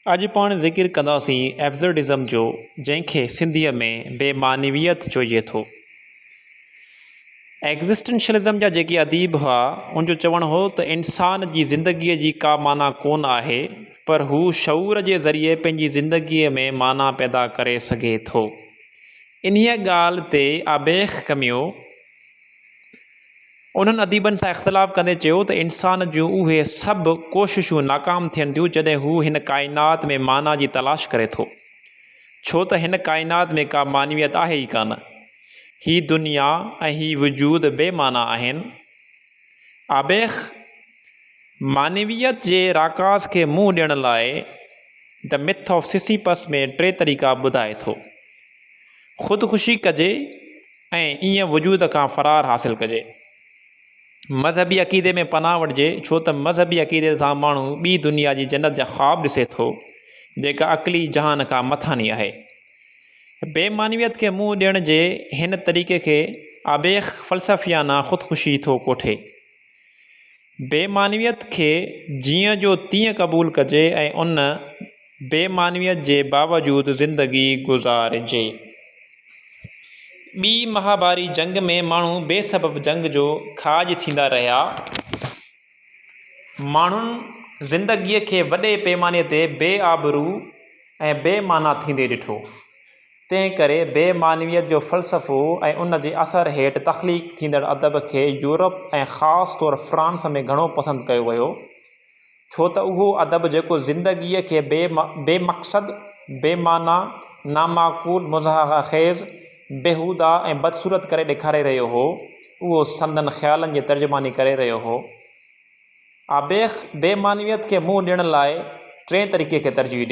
अॼु पाण ज़िक्र कंदासीं एब्सर्डिज़म जो, जंहिंखे सिंधीअ में बेमानवियत चइजे थो। एग्ज़िस्टेंशलिज़म जा जेके अदीब हुआ, उनजो चवणु हो त इंसान जी ज़िंदगीअ जी का माना कोन आहे, पर हू शऊर जे ज़रिए पंहिंजी ज़िंदगीअ में माना पैदा करे सघे थो। इन्हीअ ॻाल्हि ते आबेख कमियो उन्हनि अदीबनि सां इख़्तिलाफ़ कंदे चयो त इंसान जूं उहे सभु कोशिशूं नाकाम थियनि थियूं जॾहिं हू हिन काइनात में माना जी तलाश करे थो, छो त हिन काइनात में का मानवियत आहे ई कान। ही दुनिया ऐं ही वजूद बेमाना आहिनि। आबेख मानवियत जे राकाज़ खे मुंहुं ॾियण लाइ द मिथ ऑफ सिसिपस में 3 तरीक़ा ॿुधाए थो। ख़ुदकुशी कजे ऐं ईअं वजूद खां फ़रार हासिल कजे। मज़हबी अक़ीदे में पनाह वठिजे, छो त मज़हबी अक़ीदे सां माण्हू ॿी दुनिया जी जन्नत जा ख़्वाब ॾिसे थो, जेका अक़ली जहान खां मथानी आहे। बेमानवियत खे मुंहुं ॾियण जे हिन तरीक़े खे आबेख फ़लसफ़ियाना ख़ुदकुशी थो कोठे। बेमानवियत खे जीअं जो तीअं क़बूल कजे ऐं उन बेमानवियत जे बावजूदु ज़िंदगी गुज़ारिजे। ॿी महाभारी जंग में माण्हू बेसबब जंग जो ख़ाज थींदा रहिया। माण्हुनि ज़िंदगीअ खे वॾे पैमाने ते बेआबरू ऐं बेमाना थींदे ॾिठो। तंहिं करे बेमानवियत जो फ़लसफ़ो ऐं उन जे असर हेठि तख़लीक़ थींदड़ अदब खे यूरोप ऐं ख़ासि तौरु फ्रांस में घणो पसंदि कयो वियो, छो त उहो अदब जेको ज़िंदगीअ खे बेमक़सद, बेमाना, नामाकूल, मुज़ाहख़ेज़, बेहूदा ऐं बदसूरत करे ॾेखारे रहियो हो, उहो संदनि ख़्यालनि जी तर्जुमानी करे रहियो हो। आबेख बेमानवियत खे मुंहुं ॾियण लाइ 3 तरीक़े खे तरजीह ॾिनी।